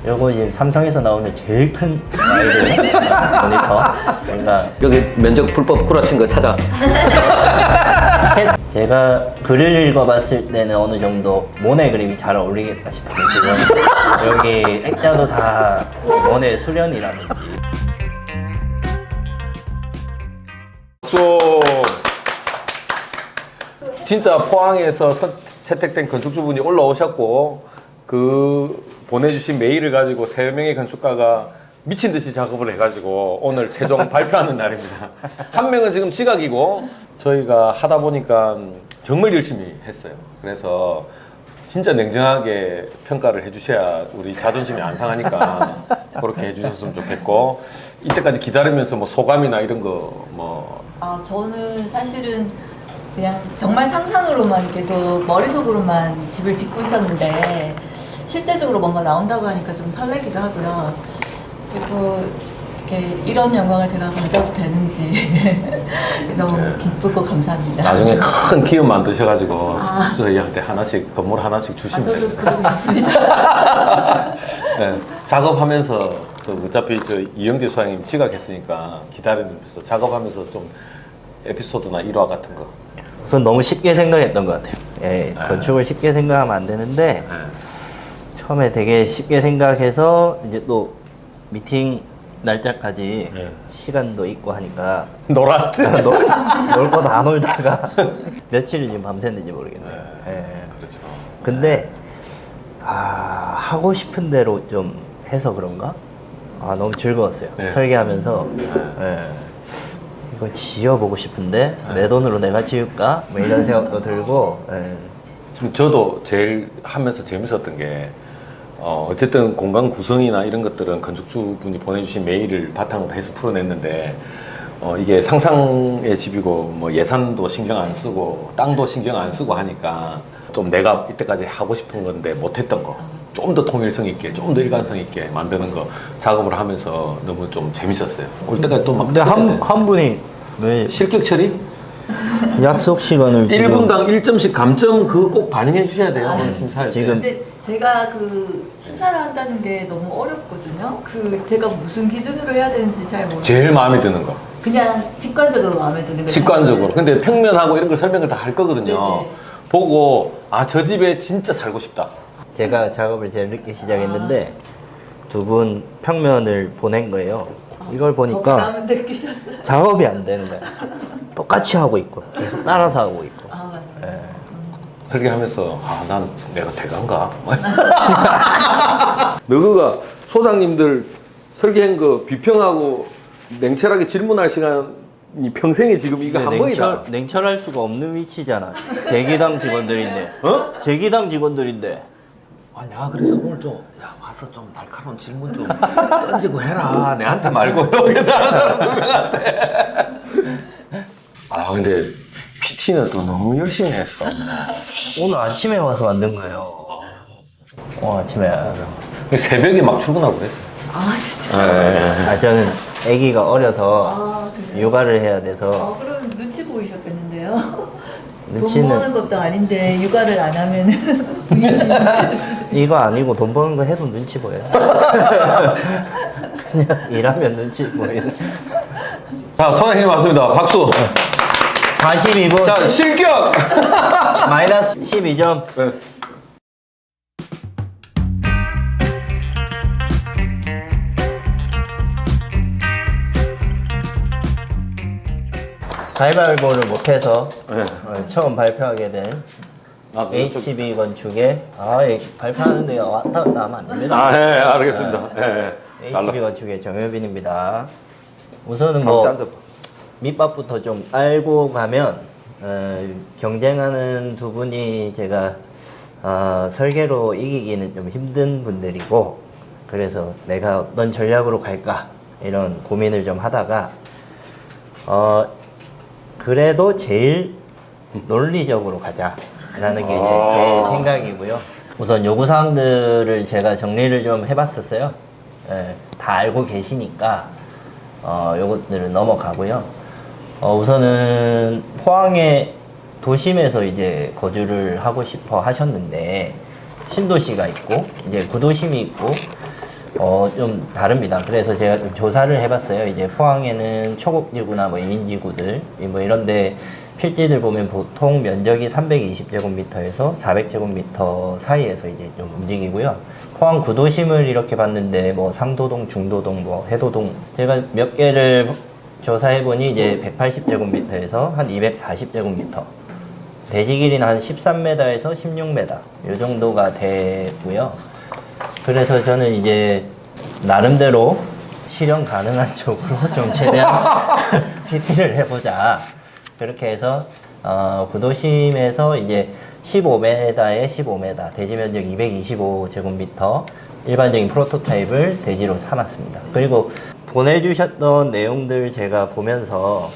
요거 이제 삼성에서 나오는 제일 큰 와이드 모니터. 그러니까 여기 면적 불법 구라친 거 찾아. 제가 글을 읽어봤을 때는 어느 정도 모네 그림이 잘 어울리겠다 싶어요. 지금 여기 액자도 다 모네 수련이라든지. 진짜 포항에서 채택된 건축주분이 올라오셨고 그 보내주신 메일을 가지고 3명의 건축가가 미친 듯이 작업을 해가지고 오늘 최종 발표하는 날입니다. 한 명은 지금 지각이고 저희가 하다 보니까 정말 열심히 했어요. 그래서 진짜 냉정하게 평가를 해주셔야 우리 자존심이 안 상하니까 그렇게 해주셨으면 좋겠고, 이때까지 기다리면서 뭐 소감이나 이런 거 뭐. 저는 사실은 그냥 정말 상상으로만 계속 머릿속으로만 집을 짓고 있었는데 실제적으로 뭔가 나온다고 하니까 좀 설레기도 하고요. 그리고 이렇게 이런 영광을 제가 가져도 되는지 너무 기쁘고 감사합니다. 나중에 큰 기업 만드셔가지고 저희한테 하나씩, 건물 하나씩 주시면 저도 됩니다. 그러고 싶습니다. 네, 작업하면서 어차피 저 이영재 소장님 지각했으니까 기다리면서 작업하면서 좀 에피소드나 일화 같은 거. 우선 너무 쉽게 생각했던 것 같아요. 예, 건축을 쉽게 생각하면 안 되는데 처음에 되게 쉽게 생각해서 이제 또 미팅 날짜까지 시간도 있고 하니까 놀았대. 놀 거 다 놀다가 며칠을 지금 밤샜는지 모르겠네요. 예. 그렇죠. 근데 하고 싶은 대로 좀 해서 그런가? 너무 즐거웠어요. 설계하면서 이거 지어보고 싶은데 내 돈으로 내가 지을까? 뭐 이런 생각도 들고. 저도 제일 하면서 재밌었던 게 어쨌든 공간 구성이나 이런 것들은 건축주분이 보내주신 메일을 바탕으로 해서 풀어냈는데 이게 상상의 집이고 뭐 예산도 신경 안 쓰고 땅도 신경 안 쓰고 하니까 좀 내가 이때까지 하고 싶은 건데 못했던 거 좀 더 통일성 있게, 좀 더 일관성 있게 만드는 거 작업을 하면서 너무 좀 재밌었어요. 올 때까지 또 막. 근데 한 분이 왜 실격 처리? 약속 시간을 1분당 1점씩 감점 그거 꼭 반영해 주셔야 돼요. 오늘 심사할 때. 지금 근데 제가 그 심사를 한다는 게 너무 어렵거든요. 제가 무슨 기준으로 해야 되는지 잘 모르겠어요. 제일 마음에 드는 거. 그냥 직관적으로 마음에 드는 거. 직관적으로. 근데 평면하고 이런 걸 설명을 다 할 거거든요. 네네. 보고 저 집에 진짜 살고 싶다. 제가 작업을 제일 늦게 시작했는데 두 분 평면을 보낸 거예요. 이걸 보니까 마음에 느끼셨어요? 작업이 안 되는 거야. 똑같이 하고 있고 계속 따라서 하고 있고. 맞아요. 설계하면서 난 내가 대가인가? 너가 소장님들 설계한 거 비평하고 냉철하게 질문할 시간이 평생에 지금 이거 한 번이다. 냉철할 수가 없는 위치잖아. 제기당 직원들인데. 제기당 직원들인데. 내가 그래서 오늘 좀 와서 좀 날카로운 질문 좀 던지고 해라. 내한테 말고 여기 다른 사람 두 명한테. 근데 PT는 또 너무 열심히 했어. 오늘 아침에 와서 만든 거예요. 아침에. 새벽에 막 출근하고 그랬어. 진짜. 저는 아기가 어려서 육아를 해야 돼서. 그럼 눈치 보이셨겠는데요? 눈치는- 돈 버는 것도 아닌데 육아를 안 하면은 눈치 주시죠. 이거 아니고 돈 버는 거 해도 눈치 보여요. 그냥 일하면 눈치 보이는. 자, 소장님 왔습니다. 박수. 42분. 자, 실격! 마이너스 12점. 가위바위보를 못해서 처음 발표하게 된 HB 건축의 발표하는데 왔다 갔다 하면 안 됩니다. 네, 알겠습니다. HB 건축의 정효빈입니다. 우선은 잠시 앉아봐. 밑밥부터 좀 알고 가면 경쟁하는 두 분이 제가 설계로 이기기는 좀 힘든 분들이고, 그래서 내가 어떤 전략으로 갈까 이런 고민을 좀 하다가 그래도 제일 논리적으로 가자라는 게 이제 제 생각이고요. 우선 요구사항들을 제가 정리를 좀 해봤었어요. 다 알고 계시니까 요것들은 넘어가고요. 우선은 포항의 도심에서 이제 거주를 하고 싶어 하셨는데 신도시가 있고 이제 구도심이 있고 좀 다릅니다. 그래서 제가 좀 조사를 해봤어요. 이제 포항에는 초곡지구나 뭐 인지구들 뭐 이런데 필지들 보면 보통 면적이 320제곱미터에서 400제곱미터 사이에서 이제 좀 움직이고요. 포항 구도심을 이렇게 봤는데 뭐 상도동, 중도동, 뭐 해도동 제가 몇 개를 조사해보니 이제 180제곱미터에서 한 240제곱미터 대지 길이는 한 13m에서 16m 이 정도가 되고요. 그래서 저는 이제 나름대로 실현 가능한 쪽으로 좀 최대한 PT를 해보자. 그렇게 해서 구도심에서 이제 15m에 15m, 대지 면적 225제곱미터 일반적인 프로토타입을 대지로 삼았습니다. 그리고 보내주셨던 내용들 제가 보면서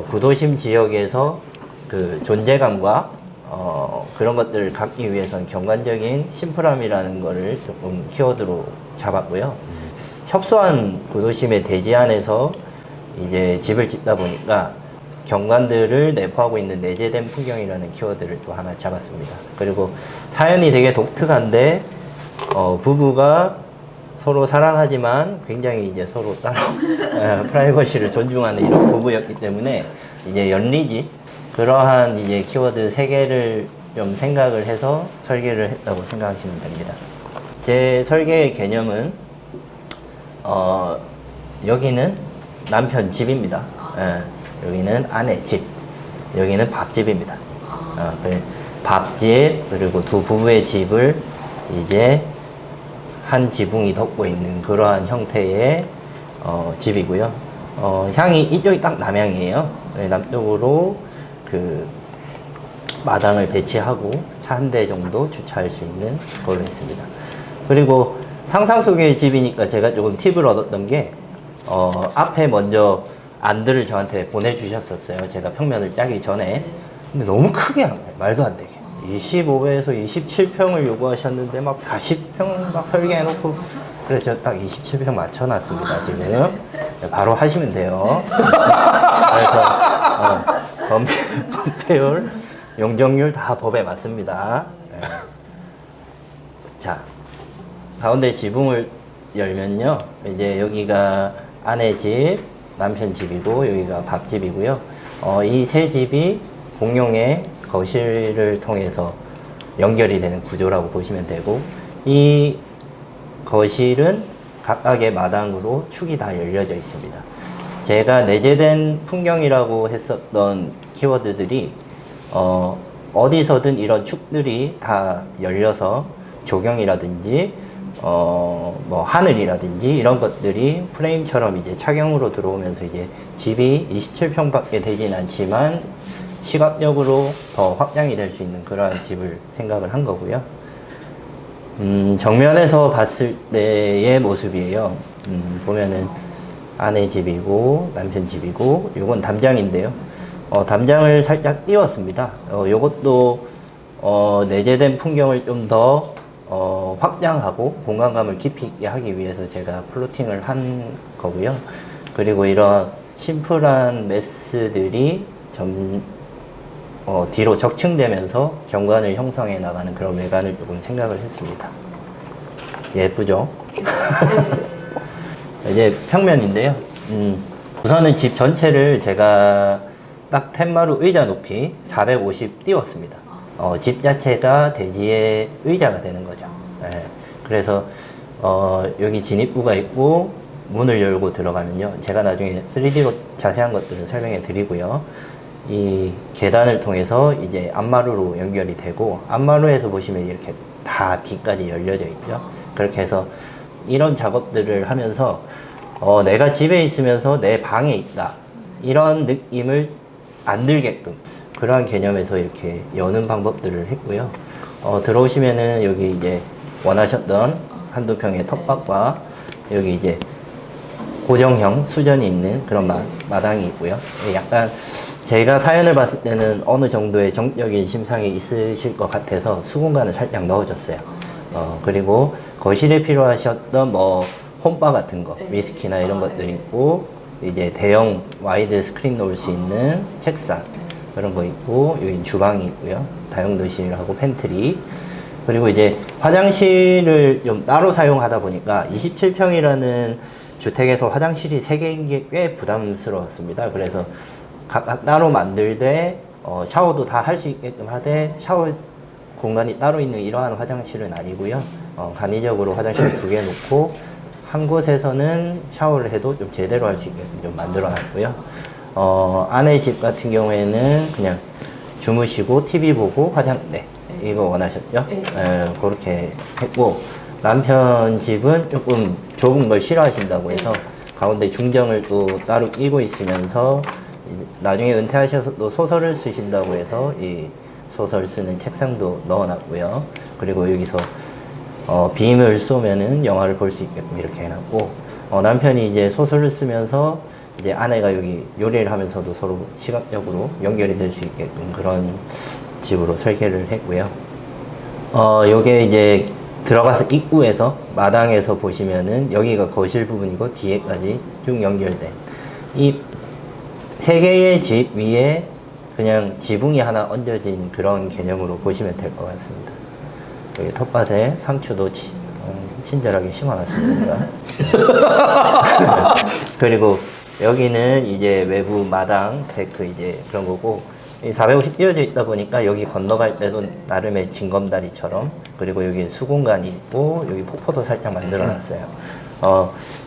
구도심 지역에서 그 존재감과 그런 것들을 갖기 위해서는 경관적인 심플함이라는 거를 조금 키워드로 잡았고요. 협소한 구도심의 대지 안에서 이제 집을 짓다 보니까 경관들을 내포하고 있는 내재된 풍경이라는 키워드를 또 하나 잡았습니다. 그리고 사연이 되게 독특한데 부부가 서로 사랑하지만 굉장히 이제 서로 따로 프라이버시를 존중하는 이런 부부였기 때문에 이제 연리지 그러한 이제 키워드 3개를 좀 생각을 해서 설계를 했다고 생각하시면 됩니다. 제 설계의 개념은 여기는 남편 집입니다. 여기는 아내 집, 여기는 밥집입니다. 밥집 그리고 두 부부의 집을 이제 한 지붕이 덮고 있는 그러한 형태의 집이고요. 향이 이쪽이 딱 남향이에요. 남쪽으로 그 마당을 배치하고 차 한 대 정도 주차할 수 있는 걸로 했습니다. 그리고 상상 속의 집이니까 제가 조금 팁을 얻었던 게 앞에 먼저 안들을 저한테 보내주셨었어요. 제가 평면을 짜기 전에. 근데 너무 크게 한 거예요. 말도 안 되게. 25에서 27평을 요구하셨는데 막 40평 막 설계해놓고 그래서 제가 딱 27평 맞춰놨습니다. 지금 바로 하시면 돼요. 그래서 건폐율, 용적률 다 법에 맞습니다. 자, 가운데 지붕을 열면요. 이제 여기가 아내 집, 남편 집이고 여기가 밥집이고요. 이 세 집이 공용의 거실을 통해서 연결이 되는 구조라고 보시면 되고 이 거실은 각각의 마당으로 축이 다 열려져 있습니다. 제가 내재된 풍경이라고 했었던 키워드들이 어디서든 이런 축들이 다 열려서 조경이라든지 뭐 하늘이라든지 이런 것들이 프레임처럼 이제 착용으로 들어오면서 이제 집이 27평밖에 되진 않지만 시각적으로 더 확장이 될 수 있는 그러한 집을 생각을 한 거고요. 정면에서 봤을 때의 모습이에요. 보면은 아내 집이고 남편 집이고 요건 담장인데요. 담장을 살짝 띄웠습니다. 요것도 내재된 풍경을 좀 더 확장하고 공간감을 깊이 있게 하기 위해서 제가 플로팅을 한 거고요. 그리고 이런 심플한 메스들이 뒤로 적층되면서 경관을 형성해 나가는 그런 외관을 조금 생각을 했습니다. 예쁘죠? 이제 평면인데요. 우선은 집 전체를 제가 딱 텐마루 의자 높이 450 띄웠습니다. 집 자체가 대지의 의자가 되는 거죠. 그래서 여기 진입구가 있고 문을 열고 들어가면요. 제가 나중에 3D로 자세한 것들을 설명해 드리고요. 이 계단을 통해서 이제 안마루로 연결이 되고 안마루에서 보시면 이렇게 다 뒤까지 열려져 있죠. 그렇게 해서 이런 작업들을 하면서 내가 집에 있으면서 내 방에 있다 이런 느낌을 안 들게끔 그러한 개념에서 이렇게 여는 방법들을 했고요. 들어오시면은 여기 이제 원하셨던 한두 평의 텃밭과 여기 이제 고정형 수전이 있는 그런 마당이 있고요. 약간 제가 사연을 봤을 때는 어느 정도의 정적인 심상이 있으실 것 같아서 수공간을 살짝 넣어줬어요. 그리고 거실에 필요하셨던 뭐 홈바 같은 거, 위스키나 이런 것들이 있고 이제 대형 와이드 스크린 놓을 수 있는 책상 그런 거 있고 여기 주방이 있고요. 다용도실하고 팬트리 그리고 이제 화장실을 좀 따로 사용하다 보니까 27평이라는 주택에서 화장실이 3개인 게 꽤 부담스러웠습니다. 그래서 각각 따로 만들되 샤워도 다 할 수 있게끔 하되 샤워 공간이 따로 있는 이러한 화장실은 아니고요. 간이적으로 화장실 2개 놓고 한 곳에서는 샤워를 해도 좀 제대로 할 수 있게끔 좀 만들어 놨고요. 아내 집 같은 경우에는 그냥 주무시고 TV 보고 네, 이거 원하셨죠? 네, 그렇게 했고, 남편 집은 조금 좁은 걸 싫어하신다고 해서 가운데 중정을 또 따로 끼고 있으면서 나중에 은퇴하셔서 또 소설을 쓰신다고 해서 이 소설 쓰는 책상도 넣어놨고요. 그리고 여기서 빔을 쏘면은 영화를 볼 수 있게끔 이렇게 해놨고, 남편이 이제 소설을 쓰면서 이제 아내가 여기 요리를 하면서도 서로 시각적으로 연결이 될 수 있게끔 그런 집으로 설계를 했고요. 요게 이제 들어가서 입구에서 마당에서 보시면은 여기가 거실 부분이고 뒤에까지 쭉 연결된 이 3개의 집 위에 그냥 지붕이 하나 얹어진 그런 개념으로 보시면 될 것 같습니다. 여기 텃밭에 상추도 친절하게 심어놨습니다. 그리고 여기는 이제 외부 마당, 데크 이제 그런 거고, 450 띄어져 있다 보니까 여기 건너갈 때도 나름의 징검다리처럼, 그리고 여기 수공간이 있고 여기 폭포도 살짝 만들어 놨어요.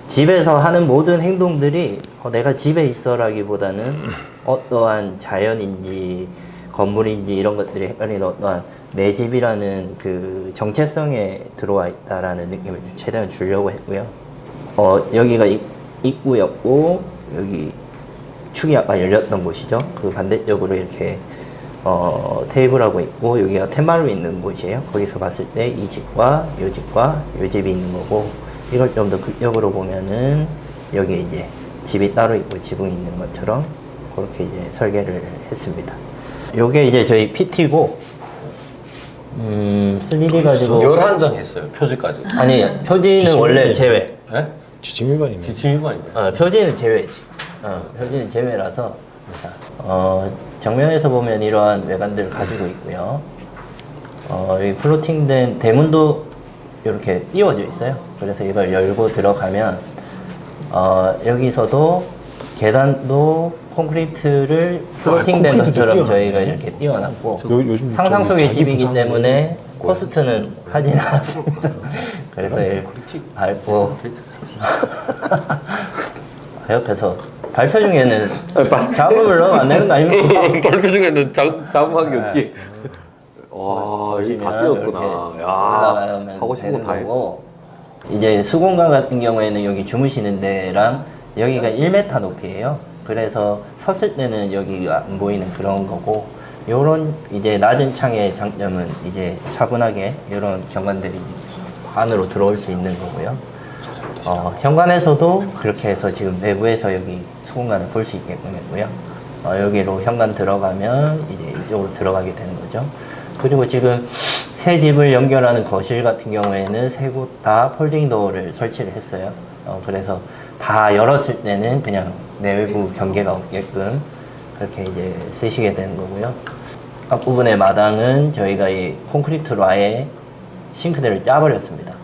집에서 하는 모든 행동들이 내가 집에 있어라기보다는 어떠한 자연인지 건물인지 이런 것들이 헷갈리는 어떠한 내 집이라는 그 정체성에 들어와 있다라는 느낌을 최대한 주려고 했고요. 여기가 입구였고 여기 축이 아까 열렸던 곳이죠. 그 반대쪽으로 이렇게 테이블하고 있고 여기가 텐마루 있는 곳이에요. 거기서 봤을 때 이 집과 이 집과 이 집이 있는 거고, 이걸 좀 더 극적으로 보면은 여기 이제 집이 따로 있고 지붕이 있는 것처럼 그렇게 이제 설계를 했습니다. 요게 이제 저희 PT고 3D 가지고 11장 했어요, 표지까지. 아니 표지는 원래 제외. 네? 지침 일반이네. 지침 일반인데. 표지는 제외지. 표지는 제외라서 정면에서 보면 이러한 외관들을 가지고 있고요. 여기 플로팅된 대문도 이렇게 띄워져 있어요. 그래서 이걸 열고 들어가면 여기서도 계단도 콘크리트를 플로팅된 콘크리트도 것처럼 띄워놨네. 저희가 이렇게 띄워놨고 요즘 상상 속의 자기 집이기 구상 때문에 코스트는 하진 않았습니다. 그래서 이렇게 밟고 옆에서 발표 중에는 작업을 넣으면 안 되는 거 아닙니까? 발표 중에는 자음하기 없기. 와, 이게 다 띄웠구나. 야, 하고 싶은 거 다 했고. 이제 수공간 같은 경우에는 여기 주무시는 데랑 여기가 1m 높이에요. 그래서 섰을 때는 여기가 안 보이는 그런 거고, 요런 이제 낮은 창의 장점은 이제 차분하게 이런 경관들이 안으로 들어올 수 있는 거고요. 현관에서도 그렇게 해서 지금 내부에서 여기 수공간을 볼 수 있게끔 했고요. 여기로 현관 들어가면 이제 이쪽으로 들어가게 되는 거죠. 그리고 지금 새 집을 연결하는 거실 같은 경우에는 세 곳 다 폴딩 도어를 설치를 했어요. 그래서 다 열었을 때는 그냥 내부 경계가 없게끔 그렇게 이제 쓰시게 되는 거고요. 앞부분의 마당은 저희가 이 콘크리트로 아예 싱크대를 짜버렸습니다.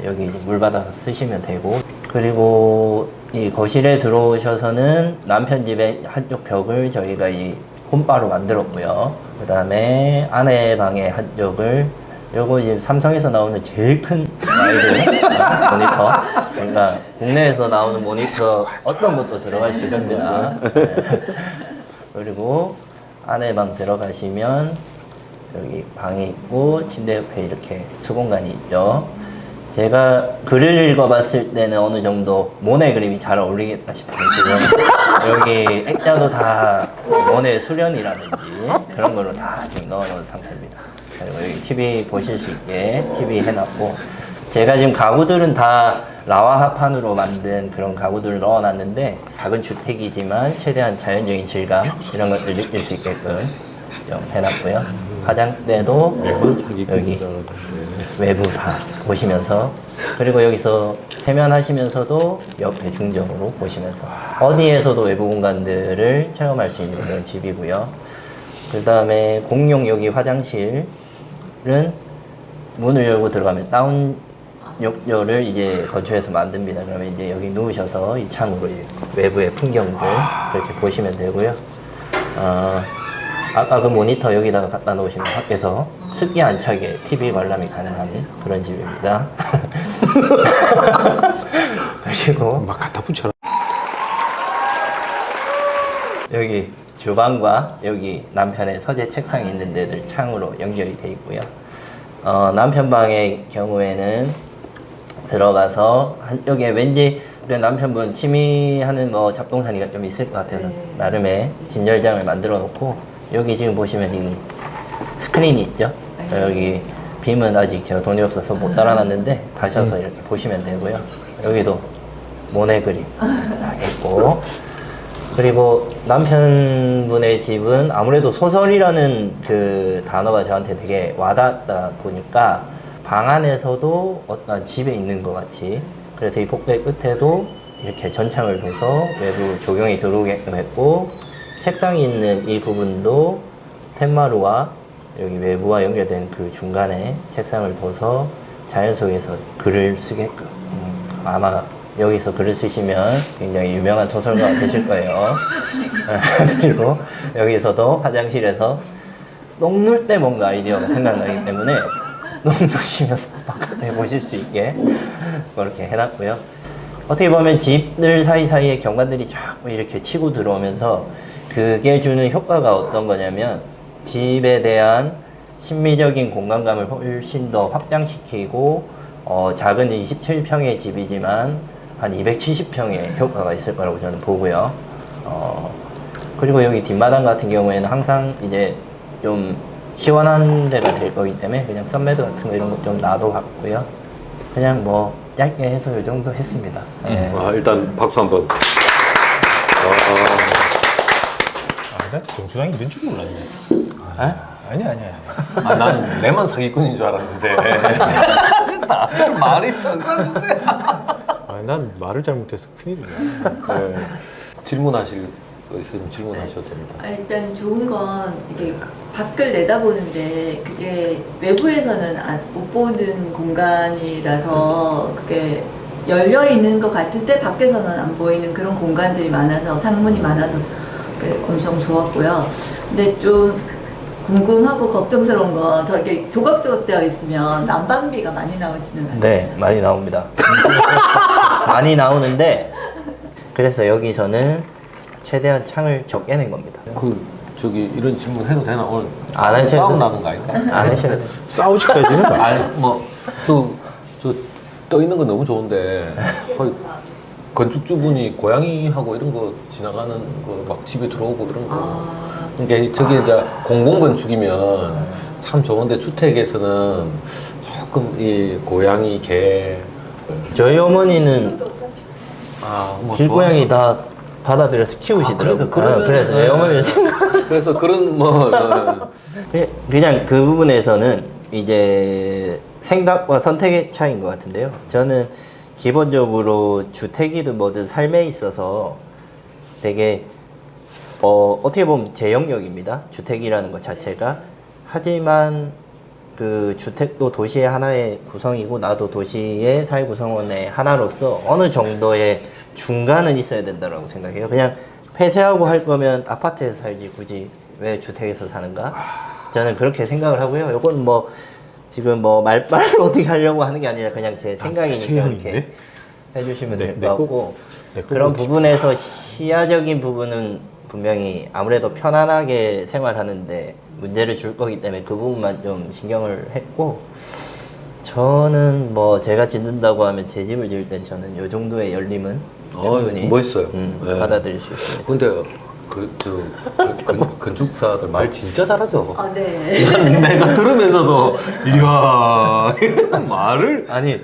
여기 이제 물 받아서 쓰시면 되고, 그리고 이 거실에 들어오셔서는 남편 집의 한쪽 벽을 저희가 이 홈바로 만들었고요. 그 다음에 아내 방의 한쪽을 요거 지금 삼성에서 나오는 제일 큰 와이드 모니터, 그러니까 국내에서 나오는 모니터 어떤 것도 들어갈 수 있습니다. 네. 그리고 아내 방 들어가시면 여기 방이 있고 침대 옆에 이렇게 수공간이 있죠. 제가 글을 읽어봤을 때는 어느 정도 모네 그림이 잘 어울리겠다 싶어요. 지금 여기 액자도 다 모네 수련이라든지 그런 걸로 다 지금 넣어놓은 상태입니다. 그리고 여기 TV 보실 수 있게 TV 해놨고, 제가 지금 가구들은 다 라와 합판으로 만든 그런 가구들을 넣어놨는데, 작은 주택이지만 최대한 자연적인 질감 이런 것들 느낄 수 있게끔 좀 해놨고요. 화장대도 여기 외부 다 보시면서, 그리고 여기서 세면하시면서도 옆에 중정으로 보시면서 어디에서도 외부 공간들을 체험할 수 있는 그런 집이고요. 그 다음에 공용 여기 화장실은 문을 열고 들어가면 다운 욕조를 이제 건축해서 만듭니다. 그러면 이제 여기 누우셔서 이 창으로 이 외부의 풍경들 그렇게 보시면 되고요. 아까 그 모니터 여기다가 갖다 놓으시면 밖에서 습기 안 차게 TV 관람이 가능한 그런 집입니다. 그리고 막 갖다 붙여라. 여기 주방과 여기 남편의 서재 책상이 있는 데들 창으로 연결이 돼 있고요. 남편 방의 경우에는 들어가서 한쪽에 왠지 남편분 취미하는 뭐 잡동사니가 좀 있을 것 같아서 나름의 진열장을 만들어 놓고 여기 지금 보시면 이 스크린이 있죠? 여기 빔은 아직 제가 돈이 없어서 못 달아놨는데 다셔서 이렇게 보시면 되고요. 여기도 모네 그림 다 있고 그리고 남편분의 집은 아무래도 소설이라는 그 단어가 저한테 되게 와닿다 보니까 방 안에서도 어떤 집에 있는 것 같이 그래서 이 복도의 끝에도 이렇게 전창을 둬서 외부 조경이 들어오게끔 했고 책상이 있는 이 부분도 텐마루와 여기 외부와 연결된 그 중간에 책상을 둬서 자연 속에서 글을 쓰게끔 아마 여기서 글을 쓰시면 굉장히 유명한 소설가가 되실 거예요. 그리고 여기서도 화장실에서 똥 눌 때 뭔가 아이디어가 생각나기 때문에 똥 누시면서 바깥에 보실 수 있게 그렇게 해놨고요. 어떻게 보면 집들 사이사이에 경관들이 자꾸 이렇게 치고 들어오면서 그게 주는 효과가 어떤 거냐면 집에 대한 심미적인 공간감을 훨씬 더 확장시키고 작은 27평의 집이지만 한 270평의 효과가 있을 거라고 저는 보고요. 그리고 여기 뒷마당 같은 경우에는 항상 이제 좀 시원한 데가 될 거기 때문에 그냥 썬매드 같은 거 이런 거 좀 놔둬봤고요. 그냥 뭐 짧게 해서 이 정도 했습니다. 네. 일단 박수 한번. 나 정수장이 이런 줄 몰랐네. 아니야. 나는 내만 사기꾼인 줄 알았는데. 다들 말이 천상세. 난 말을 잘못해서 큰일이야. 네. 질문하실 거 있으면 질문하셔도 됩니다. 일단 좋은 건 이게 밖을 내다보는데 그게 외부에서는 못 보는 공간이라서 그게 열려 있는 것 같은데 밖에서는 안 보이는 그런 공간들이 많아서 창문이 많아서 그게 엄청 좋았고요. 근데 좀 궁금하고 걱정스러운 건 저렇게 조각조각 되어 있으면 난방비가 많이 나오지는 않아요. 네, 많이 나옵니다. 많이 나오는데 그래서 여기서는 최대한 창을 적게 낸 겁니다. 저기 이런 질문 해도 되나? 오늘 안 하셔도 싸움 돼요. 나는 거 아닐까? 안 하셔도 돼요. 싸우지까지는 말. 아니 저 떠 있는 건 너무 좋은데 거의 건축주분이 고양이하고 이런 거 지나가는 거 막 집에 들어오고 이런 거. 그러니까 저게 이제 공공건축이면 참 좋은데 주택에서는 조금 이 고양이, 개. 저희 어머니는 뭐 길고양이 다 받아들여서 키우시더라고요. 그러면 그래서 저희 어머니는 그래서 그런 뭐 그냥 그 부분에서는 이제 생각과 선택의 차이인 것 같은데요. 저는 기본적으로 주택이든 뭐든 삶에 있어서 되게 어떻게 보면 제 영역입니다. 주택이라는 것 자체가. 하지만 그 주택도 도시의 하나의 구성이고 나도 도시의 사회 구성원의 하나로서 어느 정도의 중간은 있어야 된다고 생각해요. 그냥 폐쇄하고 할 거면 아파트에서 살지 굳이 왜 주택에서 사는가? 저는 그렇게 생각을 하고요. 요건 뭐 지금 뭐 말빨로 어떻게 하려고 하는 게 아니라 그냥 제 생각이니까 이렇게 해주시면 될 것 같고 그런 부분에서 시야적인 부분은 분명히 아무래도 편안하게 생활하는데 문제를 줄 거기 때문에 그 부분만 좀 신경을 했고 저는 뭐 제가 짓는다고 하면 제 집을 지을 땐 저는 요 정도의 열림은 충분히 멋있어요. 네. 받아들일 수 있습니다. 근데 건축사들 말 진짜 잘하죠. 네. 내가 들으면서도 이야 말을 아니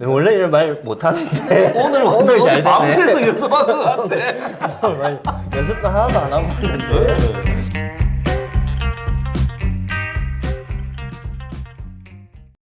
원래 이런 말 못하는데 오늘 잘 되네. 밤새서 연습한 것 같아. 오늘 말 연습도 하나도 안 하고 있는데